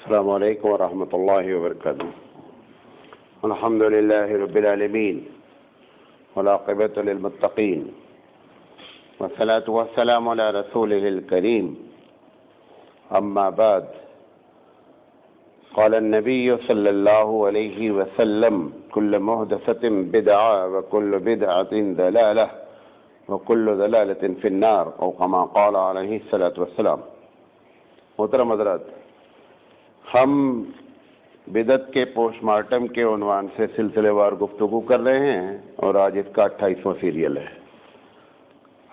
السلام علیکم ورحمۃ اللہ وبرکاتہ. الحمد للہ رب العالمین والعاقبۃ للمتقین والصلاة والسلام علی رسولہ الکریم. اما بعد، قال النبی صلی اللہ علیہ وسلم: کل محدثۃ بدعہ وکل بدعۃ ضلالہ وکل ضلالۃ فی النار، او کما قال علیہ الصلاۃ والسلام. محترم حضرات، ہم بدعت کے پوسٹ مارٹم کے عنوان سے سلسلے وار گفتگو کر رہے ہیں اور آج اس کا 28واں سیریل ہے.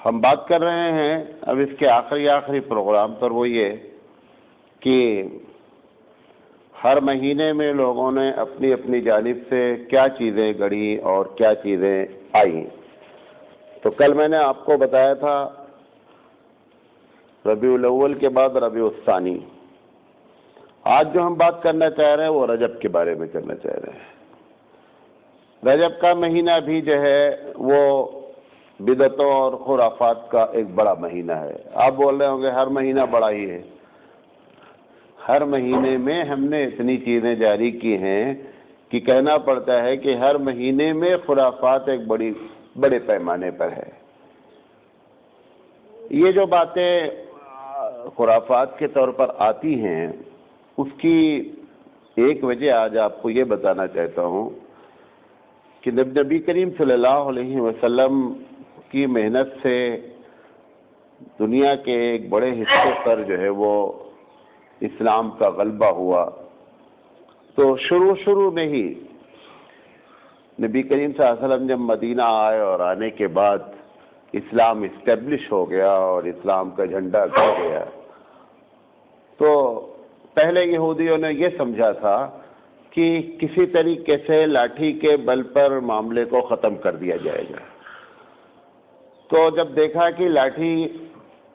ہم بات کر رہے ہیں اب اس کے آخری پروگرام پر، وہ یہ کہ ہر مہینے میں لوگوں نے اپنی اپنی جانب سے کیا چیزیں گڑھی اور کیا چیزیں آئیں. تو کل میں نے آپ کو بتایا تھا ربیع الاول کے بعد ربیع الثانی. آج جو ہم بات کرنا چاہ رہے ہیں وہ رجب کے بارے میں کرنا چاہ رہے ہیں. رجب کا مہینہ بھی جو ہے وہ بدعتوں اور خرافات کا ایک بڑا مہینہ ہے. آپ بول رہے ہوں گے ہر مہینہ بڑا ہی ہے. ہر مہینے میں ہم نے اتنی چیزیں جاری کی ہیں کہ کہنا پڑتا ہے کہ ہر مہینے میں خرافات ایک بڑے پیمانے پر ہے. یہ جو باتیں خرافات کے طور پر آتی ہیں، اس کی ایک وجہ آج آپ کو یہ بتانا چاہتا ہوں کہ نبی کریم صلی اللہ علیہ وسلم کی محنت سے دنیا کے ایک بڑے حصے پر جو ہے وہ اسلام کا غلبہ ہوا. تو شروع میں ہی نبی کریم صلی اللہ علیہ وسلم جب مدینہ آئے اور آنے کے بعد اسلام اسٹیبلش ہو گیا اور اسلام کا جھنڈا گڑ گیا، تو پہلے یہودیوں نے یہ سمجھا تھا کہ کسی طریقے سے لاٹھی کے بل پر معاملے کو ختم کر دیا جائے گا. تو جب دیکھا کہ لاٹھی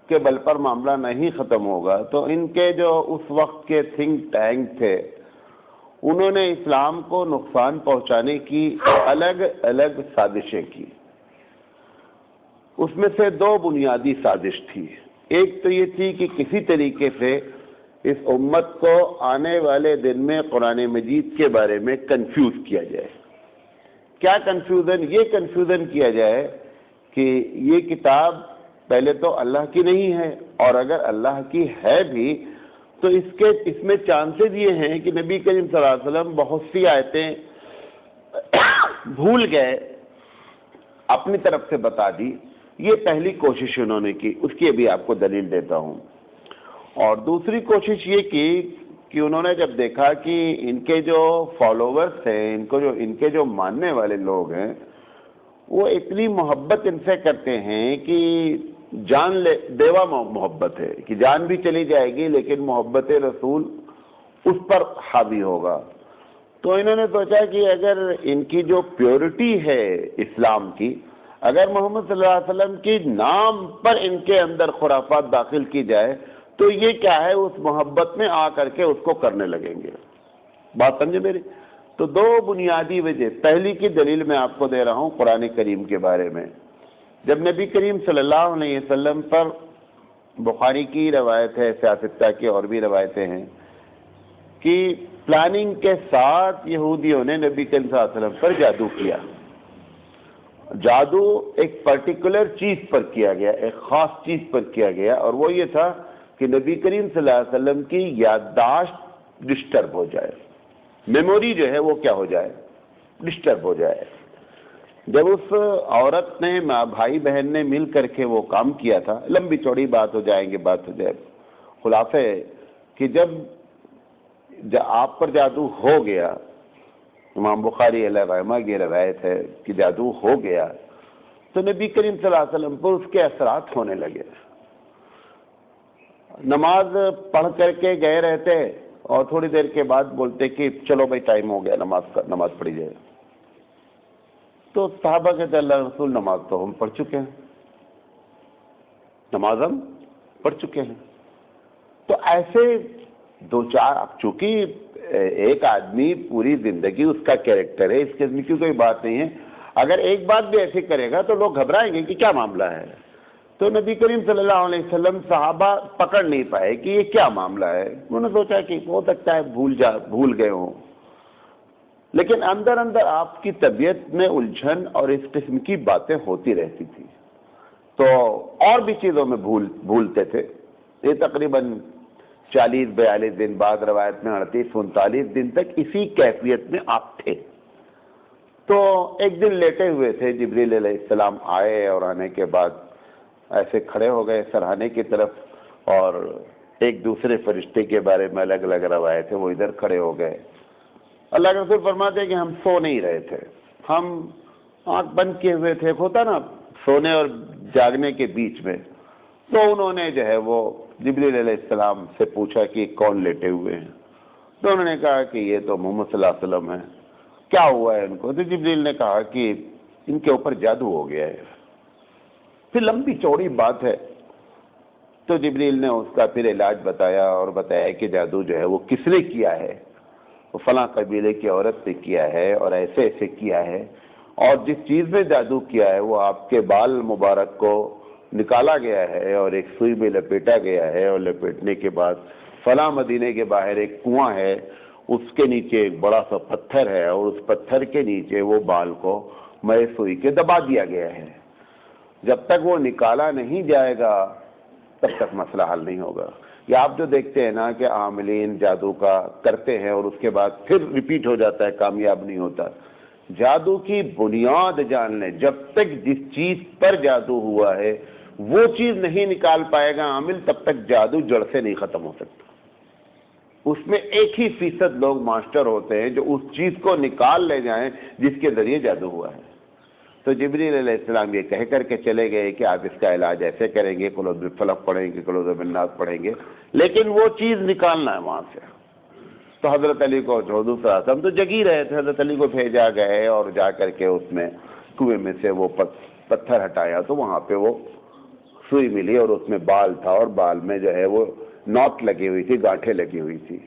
کے بل پر معاملہ نہیں ختم ہوگا، تو ان کے جو اس وقت کے تھنک ٹینک تھے، انہوں نے اسلام کو نقصان پہنچانے کی الگ الگ سازشیں کی. اس میں سے دو بنیادی سازش تھی. ایک تو یہ تھی کہ کسی طریقے سے اس امت کو آنے والے دن میں قرآن مجید کے بارے میں کنفیوز کیا جائے. کیا کنفیوژن؟ یہ کنفیوژن کیا جائے کہ یہ کتاب پہلے تو اللہ کی نہیں ہے، اور اگر اللہ کی ہے بھی تو اس میں چانسز یہ ہیں کہ نبی کریم صلی اللہ علیہ وسلم بہت سی آیتیں بھول گئے، اپنی طرف سے بتا دی. یہ پہلی کوشش انہوں نے کی، اس کی ابھی آپ کو دلیل دیتا ہوں. اور دوسری کوشش یہ کی کہ انہوں نے جب دیکھا کہ ان کے جو فالوورز ہیں، ان کے جو ماننے والے لوگ ہیں، وہ اتنی محبت ان سے کرتے ہیں کہ جان دیوا محبت ہے کہ جان بھی چلی جائے گی لیکن محبت رسول اس پر حاوی ہوگا. تو انہوں نے سوچا کہ اگر ان کی جو پیورٹی ہے اسلام کی، اگر محمد صلی اللہ علیہ وسلم کی نام پر ان کے اندر خرافات داخل کی جائے تو یہ کیا ہے، اس محبت میں آ کر کے اس کو کرنے لگیں گے. بات سمجھے میری؟ تو دو بنیادی وجہ. پہلی کی دلیل میں آپ کو دے رہا ہوں قرآن کریم کے بارے میں. جب نبی کریم صلی اللہ علیہ وسلم پر بخاری کی روایت ہے، سیاستہ کی اور بھی روایتیں ہیں کہ پلاننگ کے ساتھ یہودیوں نے نبی کریم صلی اللہ علیہ وسلم پر جادو کیا. جادو ایک پرٹیکولر چیز پر کیا گیا، ایک خاص چیز پر کیا گیا، اور وہ یہ تھا کہ نبی کریم صلی اللہ علیہ وسلم کی یادداشت ڈسٹرب ہو جائے، میموری جو ہے وہ کیا ہو جائے، ڈسٹرب ہو جائے. جب اس عورت نے بھائی بہن نے مل کر کے وہ کام کیا تھا، لمبی چوڑی بات ہو جائے، خلاصہ کہ جب آپ پر جادو ہو گیا، امام بخاری علیہ رحمہ کی روایت ہے کہ جادو ہو گیا، تو نبی کریم صلی اللہ علیہ وسلم پر اس کے اثرات ہونے لگے. نماز پڑھ کر کے گئے رہتے اور تھوڑی دیر کے بعد بولتے کہ چلو بھائی ٹائم ہو گیا، نماز پڑھی جائے. تو صحابہ کہتے اللہ رسول نماز تو ہم پڑھ چکے ہیں، نماز ہم پڑھ چکے ہیں. تو ایسے دو چار، اب چونکہ ایک آدمی پوری زندگی اس کا کیریکٹر ہے، اس قسم کی کوئی بات نہیں ہے. اگر ایک بات بھی ایسی کرے گا تو لوگ گھبرائیں گے کہ کیا معاملہ ہے. تو نبی کریم صلی اللہ علیہ وسلم صحابہ پکڑ نہیں پائے کہ یہ کیا معاملہ ہے. انہوں نے سوچا کہ ہو سکتا ہے بھول گئے ہوں، لیکن اندر اندر آپ کی طبیعت میں الجھن اور اس قسم کی باتیں ہوتی رہتی تھی، تو اور بھی چیزوں میں بھولتے تھے. یہ تقریباً 40-42 دن بعد، روایت میں 38-39 دن تک اسی کیفیت میں آپ تھے. تو ایک دن لیٹے ہوئے تھے، جبریل علیہ السلام آئے اور آنے کے بعد ایسے کھڑے ہو گئے سرہانے کی طرف، اور ایک دوسرے فرشتے کے بارے میں الگ الگ روایت ہے، وہ ادھر کھڑے ہو گئے. اللہ کے رسول فرماتے ہیں کہ ہم سو نہیں رہے تھے، ہم آنکھ بند کیے ہوئے تھے. ہوتا نا سونے اور جاگنے کے بیچ میں. تو انہوں نے جو ہے وہ جبریل علیہ السلام سے پوچھا کہ کون لیٹے ہوئے ہیں. تو انہوں نے کہا کہ یہ تو محمد صلی اللہ علیہ وسلم ہیں. کیا ہوا ہے ان کو؟ تو جبریل نے کہا کہ ان کے اوپر جادو ہو گیا ہے. پھر لمبی چوڑی بات ہے. تو جبریل نے اس کا پھر علاج بتایا اور بتایا کہ جادو جو ہے وہ کس نے کیا ہے. وہ فلاں قبیلے کی عورت نے کیا ہے اور ایسے ایسے کیا ہے، اور جس چیز میں جادو کیا ہے وہ آپ کے بال مبارک کو نکالا گیا ہے اور ایک سوئی میں لپیٹا گیا ہے، اور لپیٹنے کے بعد فلاں مدینے کے باہر ایک کنواں ہے، اس کے نیچے ایک بڑا سا پتھر ہے، اور اس پتھر کے نیچے وہ بال کو مئے سوئی کے دبا دیا گیا ہے. جب تک وہ نکالا نہیں جائے گا تب تک مسئلہ حل نہیں ہوگا. یہ آپ جو دیکھتے ہیں نا کہ عاملین جادو کا کرتے ہیں اور اس کے بعد پھر ریپیٹ ہو جاتا ہے، کامیاب نہیں ہوتا. جادو کی بنیاد جان لیں. جب تک جس چیز پر جادو ہوا ہے وہ چیز نہیں نکال پائے گا عامل، تب تک جادو جڑ سے نہیں ختم ہو سکتا. اس میں 1% لوگ ماسٹر ہوتے ہیں جو اس چیز کو نکال لے جائیں جس کے ذریعے جادو ہوا ہے. تو جبریل علیہ السلام یہ کہہ کر کے چلے گئے کہ آپ اس کا علاج ایسے کریں گے، قل اعوذ بالفلق پڑھیں گے، قل اعوذ بالناس پڑھیں گے، لیکن وہ چیز نکالنا ہے وہاں سے. تو حضرت علی کو حضور صلی اللہ علیہ وسلم تو جگی رہے تھے، حضرت علی کو بھیجا گئے اور جا کر کے اس میں کنویں میں سے وہ پتھر ہٹایا تو وہاں پہ وہ سوئی ملی اور اس میں بال تھا، اور بال میں جو ہے وہ نوٹ لگی ہوئی تھی، گانٹھیں لگی ہوئی تھی.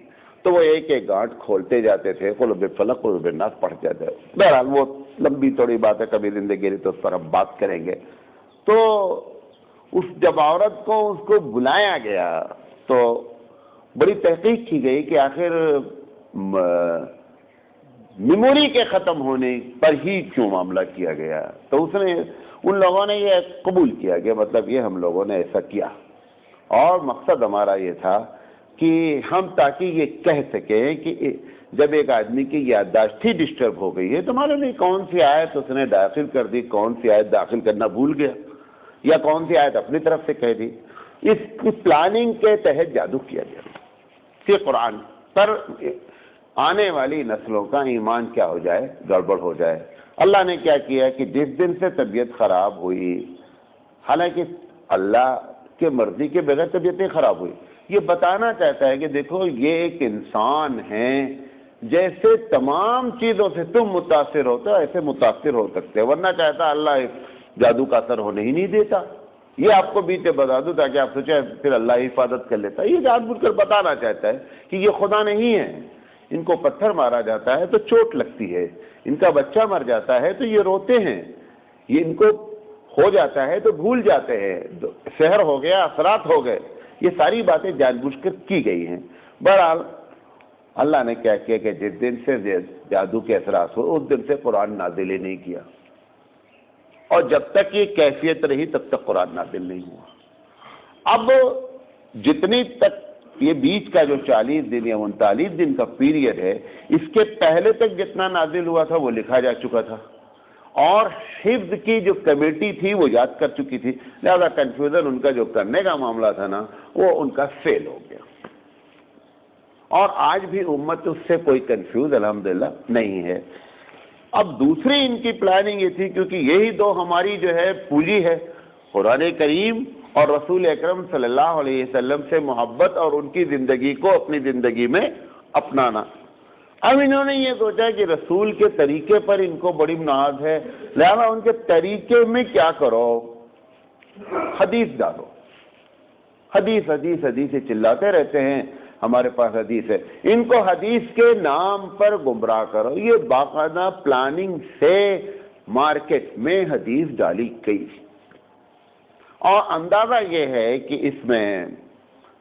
تو وہ ایک ایک گانٹھ کھولتے جاتے تھے، قل اعوذ بالفلق قل اعوذ بالناس پڑھ جاتے. بہرحال وہ لمبی تھوڑی بات ہے، کبھی زندگی رہی تو اس پر ہم بات کریں گے. تو اس جب عورت کو اس کو بلایا گیا تو بڑی تحقیق کی گئی کہ آخر میموری کے ختم ہونے پر ہی کیوں معاملہ کیا گیا. تو اس نے ان لوگوں نے یہ قبول کیا کہ مطلب یہ ہم لوگوں نے ایسا کیا، اور مقصد ہمارا یہ تھا کہ ہم تاکہ یہ کہہ سکیں کہ جب ایک آدمی کی یادداشت ہی ڈسٹرب ہو گئی ہے تو معلوم نہیں کون سی آیت اس نے داخل کر دی، کون سی آیت داخل کرنا بھول گیا، یا کون سی آیت اپنی طرف سے کہہ دی. اس کی پلاننگ کے تحت جادو کیا گیا کہ قرآن پر آنے والی نسلوں کا ایمان کیا ہو جائے، گڑبڑ ہو جائے. اللہ نے کیا کیا کہ جس دن سے طبیعت خراب ہوئی، حالانکہ اللہ کے مرضی کے بغیر طبیعتیں خراب ہوئی، یہ بتانا چاہتا ہے کہ دیکھو یہ ایک انسان ہے، جیسے تمام چیزوں سے تم متاثر ہوتے ہو ایسے متاثر ہو سکتے ہو، ورنہ چاہتا اللہ اس جادو کا اثر ہونے ہی نہیں دیتا. یہ آپ کو بیچے بتا دوں تاکہ آپ سوچیں پھر اللہ ہی حفاظت کر لیتا. یہ جان بوجھ کر بتانا چاہتا ہے کہ یہ خدا نہیں ہے. ان کو پتھر مارا جاتا ہے تو چوٹ لگتی ہے، ان کا بچہ مر جاتا ہے تو یہ روتے ہیں، یہ ان کو ہو جاتا ہے تو بھول جاتے ہیں، سحر ہو گیا، اثرات ہو گئے. یہ ساری باتیں جان بوجھ کر کی گئی ہیں. بہرحال اللہ نے کیا کیا کہ جس دن سے جادو کے اثرات ہو اس دن سے قرآن نازل ہی نہیں کیا، اور جب تک یہ کیفیت رہی تب تک قرآن نازل نہیں ہوا. اب جتنی تک یہ بیچ کا جو 40 دن یا 39 دن کا پیریڈ ہے، اس کے پہلے تک جتنا نازل ہوا تھا وہ لکھا جا چکا تھا، اور حفظ کی جو کمیٹی تھی وہ یاد کر چکی تھی، لہذا کنفیوژن ان کا جو کرنے کا معاملہ تھا نا وہ ان کا فیل ہو گیا. اور آج بھی امت اس سے کوئی کنفیوز الحمدللہ نہیں ہے. اب دوسری ان کی پلاننگ یہ تھی، کیونکہ یہی دو ہماری جو ہے پونجی ہے، قرآن کریم اور رسول اکرم صلی اللہ علیہ وسلم سے محبت اور ان کی زندگی کو اپنی زندگی میں اپنانا. اب انہوں نے یہ سوچا کہ رسول کے طریقے پر ان کو بڑی ناز ہے، لہذا ان کے طریقے میں کیا کرو، حدیث ڈالو. حدیث حدیث حدیث چلاتے رہتے ہیں، ہمارے پاس حدیث ہے، ان کو حدیث کے نام پر گمراہ کرو. یہ باقاعدہ پلاننگ سے مارکیٹ میں حدیث ڈالی گئی، اور اندازہ یہ ہے کہ اس میں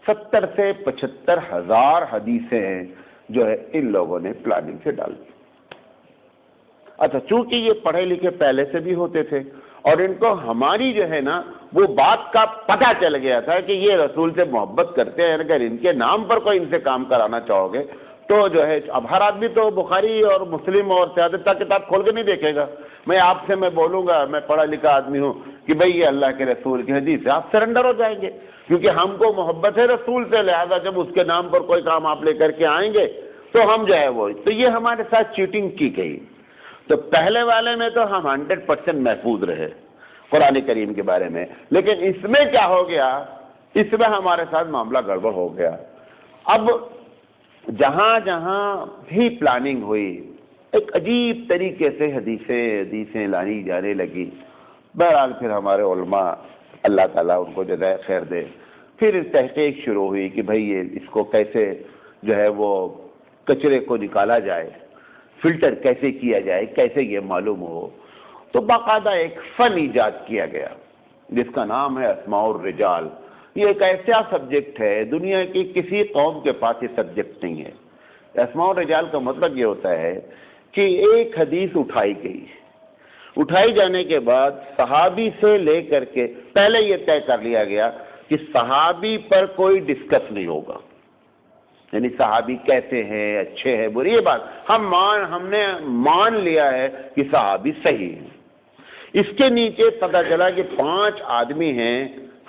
70 سے 75 ہزار حدیثیں جو ہے ان لوگوں نے پلاننگ سے ڈال دی۔ اچھا، چونکہ یہ پڑھے لکھے پہلے سے بھی ہوتے تھے اور ان کو ہماری جو ہے نا وہ بات کا پتہ چل گیا تھا کہ یہ رسول سے محبت کرتے ہیں، اگر ان کے نام پر کوئی ان سے کام کرانا چاہو گے تو جو ہے، اب ہر آدمی تو بخاری اور مسلم اور سیادت کا کتاب کھول کے نہیں دیکھے گا۔ میں آپ سے میں بولوں گا، میں پڑھا لکھا آدمی ہوں، کہ بھئی یہ اللہ کے رسول کی حدیث ہے، آپ سرنڈر ہو جائیں گے، کیونکہ ہم کو محبت ہے رسول سے، لہذا جب اس کے نام پر کوئی کام آپ لے کر کے آئیں گے تو ہم جو ہے وہ، تو یہ ہمارے ساتھ چیٹنگ کی گئی۔ تو پہلے والے میں تو ہم 100% محفوظ رہے قرآن کریم کے بارے میں، لیکن اس میں کیا ہو گیا، اس میں ہمارے ساتھ معاملہ گڑبڑ ہو گیا۔ اب جہاں جہاں بھی پلاننگ ہوئی، ایک عجیب طریقے سے حدیثیں لانی جانے لگی۔ بہرحال پھر ہمارے علماء، اللہ تعالیٰ ان کو جزائے خیر دے، پھر تحقیق شروع ہوئی کہ بھئی یہ اس کو کیسے جو ہے وہ کچرے کو نکالا جائے، فلٹر کیسے کیا جائے، کیسے یہ معلوم ہو۔ تو باقاعدہ ایک فن ایجاد کیا گیا جس کا نام ہے اسماء الرجال۔ یہ ایک ایسا سبجیکٹ ہے، دنیا کی کسی قوم کے پاس یہ سبجیکٹ نہیں ہے۔ اسماء الرجال کا مطلب یہ ہوتا ہے کہ ایک حدیث اٹھائی گئی، اٹھائی جانے کے بعد صحابی سے لے کر کے پہلے یہ طے کر لیا گیا کہ صحابی پر کوئی ڈسکس نہیں ہوگا، یعنی صحابی کیسے ہیں، اچھے ہیں، برے، یہ بات ہم نے مان لیا ہے کہ صحابی صحیح ہے۔ اس کے نیچے پتہ چلا کہ 5 آدمی ہیں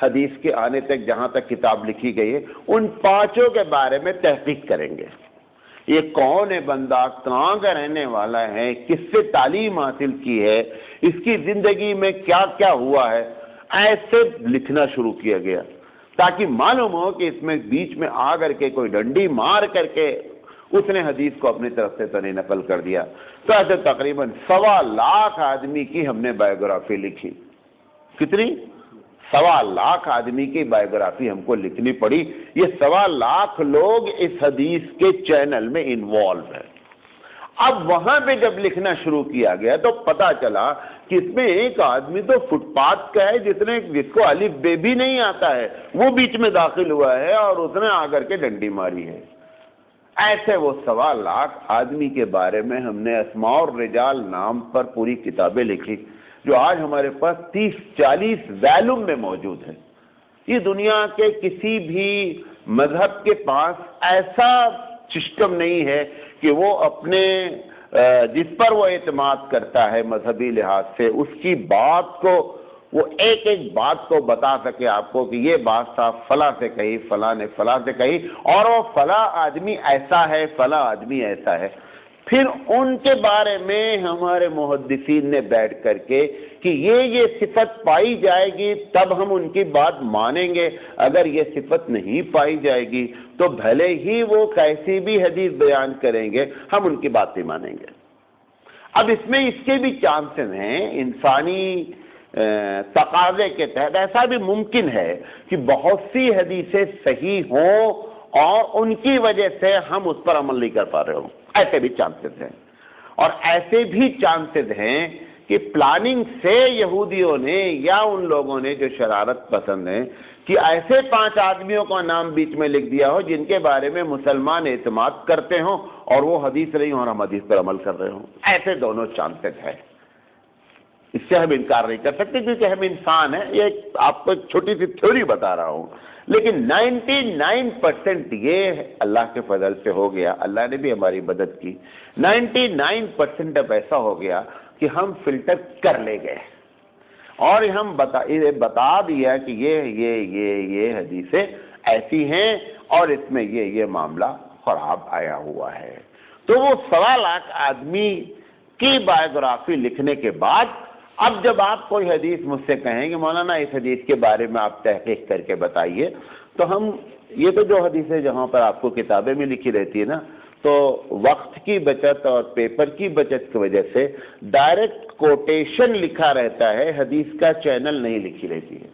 حدیث کے آنے تک، جہاں تک کتاب لکھی گئی ہے، ان 5 کے بارے میں تحقیق کریں گے۔ یہ کون ہے بندہ، کہاں کا رہنے والا ہے، کس سے تعلیم حاصل کی ہے، اس کی زندگی میں کیا کیا ہوا ہے، ایسے لکھنا شروع کیا گیا تاکہ معلوم ہو کہ اس میں بیچ میں آ کر کے کوئی ڈنڈی مار کر کے اس نے حدیث کو اپنی طرف سے تو نہیں نقل کر دیا۔ تو ایسے تقریباً 1.25 لاکھ آدمی کی ہم نے بایوگرافی لکھی۔ کتنی؟ 1.25 لاکھ آدمی کی بایوگرافی ہم کو لکھنی پڑی۔ یہ 1.25 لاکھ لوگ اس حدیث کے چینل میں انوالو ہیں۔ اب وہاں پہ جب لکھنا شروع کیا گیا تو پتا چلا کہ اس میں ایک آدمی تو فٹ پاتھ کا ہے، جس کو الف بے بھی نہیں آتا ہے، وہ بیچ میں داخل ہوا ہے اور اس نے آ کر کے ڈنڈی ماری ہے۔ ایسے وہ 1.25 لاکھ آدمی کے بارے میں ہم نے اسماء الرجال نام پر پوری کتابیں لکھی، جو آج ہمارے پاس 30-40 ویلوم میں موجود ہیں۔ یہ دنیا کے کسی بھی مذہب کے پاس ایسا سسٹم نہیں ہے کہ وہ اپنے جس پر وہ اعتماد کرتا ہے مذہبی لحاظ سے، اس کی بات کو وہ ایک ایک بات کو بتا سکے آپ کو کہ یہ بات صاحب فلاں سے کہی، فلاں نے فلاں سے کہی، اور وہ فلاں آدمی ایسا ہے، فلاں آدمی ایسا ہے۔ پھر ان کے بارے میں ہمارے محدثین نے بیٹھ کر کے کہ یہ صفت پائی جائے گی تب ہم ان کی بات مانیں گے، اگر یہ صفت نہیں پائی جائے گی تو بھلے ہی وہ کیسی بھی حدیث بیان کریں گے ہم ان کی بات نہیں مانیں گے۔ اب اس میں اس کے بھی چانسز ہیں، انسانی تقاضے کے تحت ایسا بھی ممکن ہے کہ بہت سی حدیثیں صحیح ہوں اور ان کی وجہ سے ہم اس پر عمل نہیں کر پا رہے ہوں، ایسے بھی چانسز ہیں۔ اور ایسے بھی چانسز ہیں کہ پلاننگ سے یہودیوں نے یا ان لوگوں نے جو شرارت پسند ہیں کہ ایسے 5 آدمیوں کا نام بیچ میں لکھ دیا ہو جن کے بارے میں مسلمان اعتماد کرتے ہوں اور وہ حدیث نہیں ہوں اور ہم حدیث پر عمل کر رہے ہوں۔ ایسے دونوں چانسز ہیں، اس سے ہم انکار نہیں کر سکتے کیونکہ ہم انسان ہیں۔ یہ آپ کو ایک چھوٹی سی تھیوری بتا رہا ہوں، لیکن 99% یہ اللہ کے فضل سے ہو گیا، اللہ نے بھی ہماری مدد کی۔ 99% اب ایسا ہو گیا کہ ہم فلٹر کر لے گئے اور ہم بتا دیا کہ یہ حدیثیں ایسی ہیں اور اس میں یہ معاملہ خراب آیا ہوا ہے۔ تو وہ 1.25 لاکھ آدمی کی بایوگرافی لکھنے کے بعد اب جب آپ کوئی حدیث مجھ سے کہیں کہ مولانا اس حدیث کے بارے میں آپ تحقیق کر کے بتائیے، تو ہم یہ تو جو حدیثیں جہاں پر آپ کو کتابیں میں لکھی رہتی ہے نا، تو وقت کی بچت اور پیپر کی بچت کی وجہ سے ڈائریکٹ کوٹیشن لکھا رہتا ہے، حدیث کا چینل نہیں لکھی رہتی ہے۔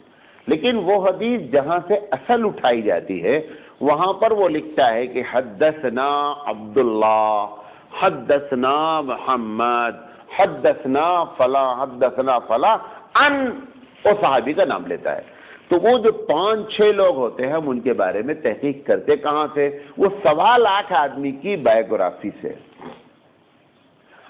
لیکن وہ حدیث جہاں سے اصل اٹھائی جاتی ہے وہاں پر وہ لکھتا ہے کہ حدثنا عبداللہ، حدثنا محمد، حدثنا فلاں، حدثنا فلاں، ان وہ صحابی کا نام لیتا ہے۔ تو وہ جو 5-6 لوگ ہوتے ہیں ہم ان کے بارے میں تحقیق کرتے کہاں سے؟ وہ 1.25 لاکھ آدمی کی بایوگرافی سے۔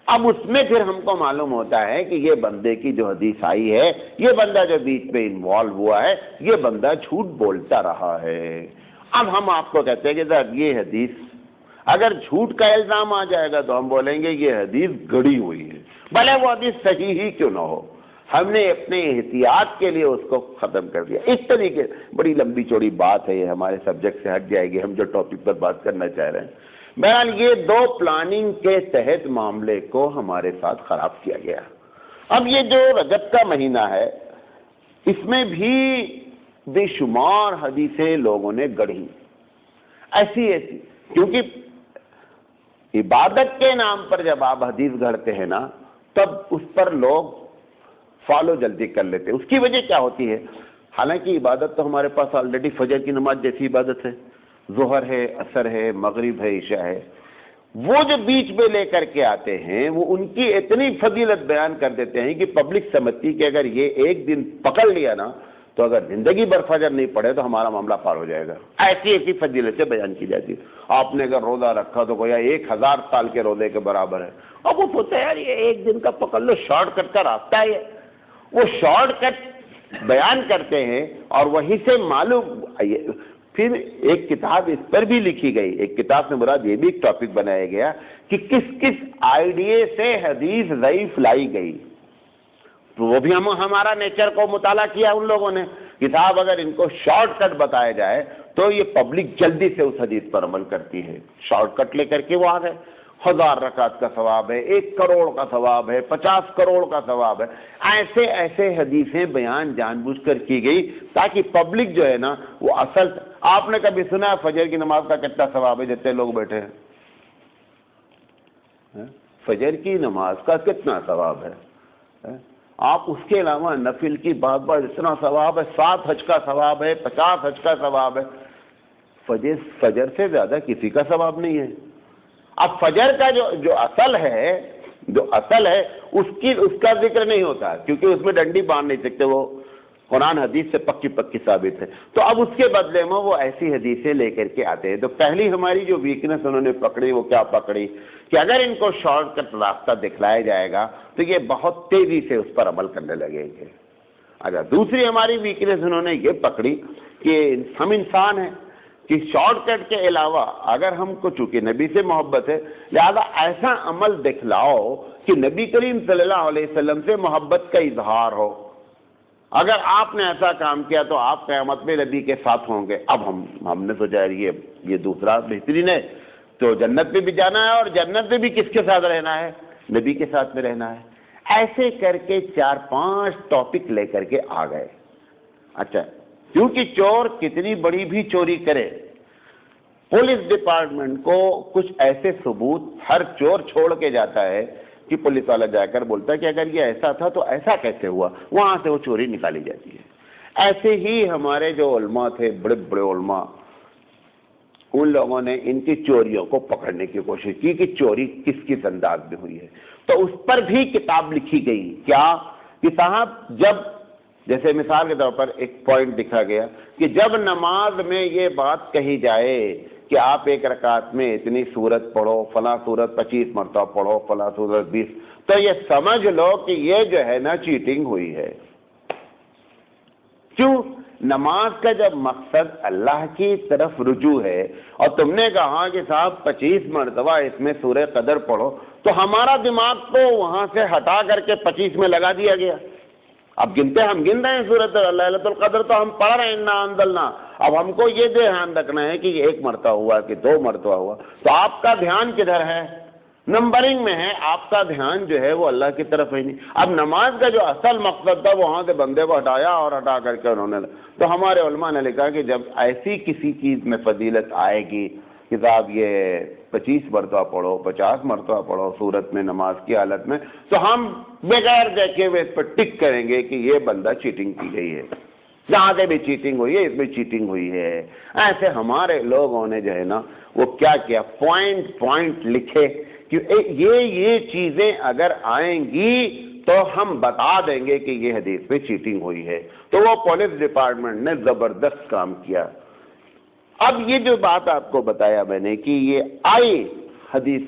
اب اس میں پھر ہم کو معلوم ہوتا ہے کہ یہ بندے کی جو حدیث آئی ہے، یہ بندہ جو بیچ میں انوالو ہوا ہے، یہ بندہ جھوٹ بولتا رہا ہے۔ اب ہم آپ کو کہتے ہیں کہ صاحب یہ حدیث اگر جھوٹ کا الزام آ جائے گا تو ہم بولیں گے یہ حدیث گڑی ہوئی ہے، بھلے وہ حدیث صحیح ہی کیوں نہ ہو، ہم نے اپنے احتیاط کے لیے اس کو ختم کر دیا۔ اس طریقے بڑی لمبی چوڑی بات ہے، یہ ہمارے سبجیکٹ سے ہٹ جائے گی، ہم جو ٹاپک پر بات کرنا چاہ رہے ہیں۔ بہرحال یہ 2 پلاننگ کے تحت معاملے کو ہمارے ساتھ خراب کیا گیا۔ اب یہ جو رجب کا مہینہ ہے، اس میں بھی بے شمار حدیثیں لوگوں نے گڑھی، ایسی کیونکہ عبادت کے نام پر جب آپ حدیث گھڑتے ہیں نا، تب اس پر لوگ فالو جلدی کر لیتے ہیں۔ اس کی وجہ کیا ہوتی ہے؟ حالانکہ عبادت تو ہمارے پاس آلریڈی فجر کی نماز جیسی عبادت ہے، ظہر ہے، عصر ہے، مغرب ہے، عشاء ہے۔ وہ جو بیچ میں لے کر کے آتے ہیں وہ ان کی اتنی فضیلت بیان کر دیتے ہیں کہ پبلک سمجھتی کہ اگر یہ ایک دن پکڑ لیا نا تو اگر زندگی بھر فجر نہیں پڑے تو ہمارا معاملہ پار ہو جائے گا۔ ایسی فضیلتیں بیان کی جاتی ہے۔ آپ نے اگر روزہ رکھا تو گویا 1000 سال کے روزے کے برابر ہے۔ اب وہ سوچتے ہیں یار یہ ایک دن کا پکڑ لو، شارٹ کٹ کا راستہ ہے، وہ شارٹ کٹ بیان کرتے ہیں اور وہیں سے معلوم۔ پھر ایک کتاب اس پر بھی لکھی گئی، ایک کتاب سے مراد یہ بھی ایک ٹاپک بنایا گیا کہ کس کس آئیڈیے سے حدیث ضعیف لائی گئی، تو وہ بھی ہمارا نیچر کو مطالعہ کیا ان لوگوں نے کہ صاحب اگر ان کو شارٹ کٹ بتایا جائے تو یہ پبلک جلدی سے اس حدیث پر عمل کرتی ہے۔ شارٹ کٹ لے کر کے وہ آ گئے، 1000 رکعت کا ثواب ہے، 1 کروڑ کا ثواب ہے، 50 کروڑ کا ثواب ہے۔ ایسے حدیثیں بیان جان بوجھ کر کی گئی تاکہ پبلک جو ہے نا وہ اصل۔ آپ نے کبھی سنا فجر کی نماز کا کتنا ثواب ہے؟ جتنے لوگ بیٹھے ہیں فجر کی نماز کا کتنا ثواب ہے؟ آپ اس کے علاوہ نفل کی بات اتنا ثواب ہے، 7 حج کا ثواب ہے، 50 حج کا ثواب ہے۔ فجر سے زیادہ کسی کا ثواب نہیں ہے۔ اب فجر کا جو اصل ہے اس کا ذکر نہیں ہوتا کیونکہ اس میں ڈنڈی باندھ نہیں سکتے، وہ قرآن حدیث سے پکی ثابت ہے۔ تو اب اس کے بدلے میں وہ ایسی حدیثیں لے کر کے آتے ہیں۔ تو پہلی ہماری جو ویکنس انہوں نے پکڑی وہ کیا پکڑی کہ اگر ان کو شارٹ کٹ راستہ دکھلایا جائے گا تو یہ بہت تیزی سے اس پر عمل کرنے لگیں گے۔ اچھا، دوسری ہماری ویکنس انہوں نے یہ پکڑی کہ ہم انسان ہیں کہ شارٹ کٹ کے علاوہ اگر ہم کو چونکہ نبی سے محبت ہے لہذا ایسا عمل دکھلاؤ کہ نبی کریم صلی اللہ علیہ وسلم سے محبت کا اظہار ہو۔ اگر آپ نے ایسا کام کیا تو آپ قیامت میں نبی کے ساتھ ہوں گے۔ اب ہم نے سوچا یہ دوسرا بہترین ہے، تو جنت میں بھی جانا ہے اور جنت میں بھی کس کے ساتھ رہنا ہے؟ نبی کے ساتھ میں رہنا ہے۔ ایسے کر کے 4-5 ٹاپک لے کر کے آ گئے۔ اچھا، کیونکہ چور کتنی بڑی بھی چوری کرے، پولیس ڈپارٹمنٹ کو کچھ ایسے ثبوت ہر چور چھوڑ کے جاتا ہے کہ پولیس والا جا کر بولتا ہے کہ اگر یہ ایسا تھا تو ایسا کیسے ہوا، وہاں سے وہ چوری نکالی جاتی ہے۔ ایسے ہی ہمارے جو علماء تھے، بڑے بڑے علماء، ان لوگوں نے ان کی چوریوں کو پکڑنے کی کوشش کی کہ چوری کس انداز میں ہوئی ہے۔ تو اس پر بھی کتاب لکھی گئی۔ کیا کہ صاحب جب جیسے مثال کے طور پر ایک پوائنٹ دکھا گیا کہ جب نماز میں یہ بات کہی جائے کہ آپ 1 رکعت میں اتنی سورت پڑھو، فلاں سورت 25 مرتبہ پڑھو، فلاں سورت 20، تو یہ سمجھ لو کہ یہ جو ہے نا چیٹنگ ہوئی ہے۔ کیوں؟ نماز کا جب مقصد اللہ کی طرف رجوع ہے اور تم نے کہا کہ صاحب 25 مرتبہ اس میں سورہ قدر پڑھو، تو ہمارا دماغ کو وہاں سے ہٹا کر کے 25 میں لگا دیا گیا۔ اب ہم گن رہے ہیں سورۃ لیلۃ القدر تو ہم پڑھ رہے ہیں انا انزلنا، اب ہم کو یہ دھیان رکھنا ہے کہ یہ 1 مرتبہ ہوا کہ 2 مرتبہ ہوا، تو آپ کا دھیان کدھر ہے؟ نمبرنگ میں ہے، آپ کا دھیان جو ہے وہ اللہ کی طرف ہے نہیں۔ اب نماز کا جو اصل مقصد تھا وہاں سے بندے کو ہٹایا اور ہٹا کر کے انہوں نے، تو ہمارے علماء نے لکھا کہ جب ایسی کسی چیز میں فضیلت آئے گی کہ صاحب یہ 25 مرتبہ پڑھو، 50 مرتبہ پڑھو سورت میں نماز کی حالت میں، تو ہم بغیر دیکھے ہوئے اس پر ٹک کریں گے کہ یہ بندہ چیٹنگ کی گئی ہے، جہاں سے بھی چیٹنگ ہوئی ہے اس میں چیٹنگ ہوئی ہے۔ ایسے ہمارے لوگوں نے جو ہے نا وہ کیا پوائنٹ لکھے کہ یہ چیزیں اگر آئیں گی تو ہم بتا دیں گے کہ یہ حدیث میں چیٹنگ ہوئی ہے. تو وہ پولیس ڈپارٹمنٹ نے زبردست کام کیا. اب یہ جو بات آپ کو بتایا میں نے کہ یہ آئی حدیث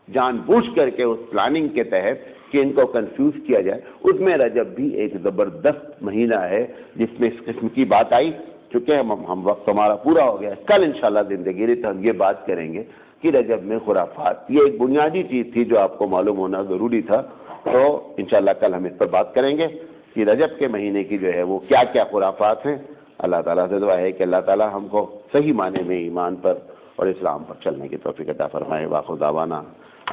جان بوجھ کر کے اس پلاننگ کے تحت کہ ان کو کنفیوز کیا جائے، اس میں رجب بھی ایک زبردست مہینہ ہے جس میں اس قسم کی بات آئی. چونکہ ہم وقت ہمارا پورا ہو گیا، کل انشاءاللہ زندگی رہی تو ہم یہ بات کریں گے کہ رجب میں خرافات، یہ ایک بنیادی چیز تھی جو آپ کو معلوم ہونا ضروری تھا. تو انشاءاللہ کل ہم اس پر بات کریں گے کہ رجب کے مہینے کی جو ہے وہ کیا کیا خرافات ہیں. اللہ تعالیٰ سے دعا ہے کہ اللہ تعالیٰ ہم کو صحیح معنی میں ایمان پر اور اسلام پر چلنے کی توفیق عطا فرمائے. وآخر دعوانا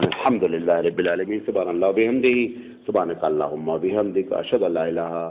الحمدللہ رب العالمین. سبحان اللہ و بحمدہ، سبحانک اللہم و بحمدک، اشہد ان لا الہ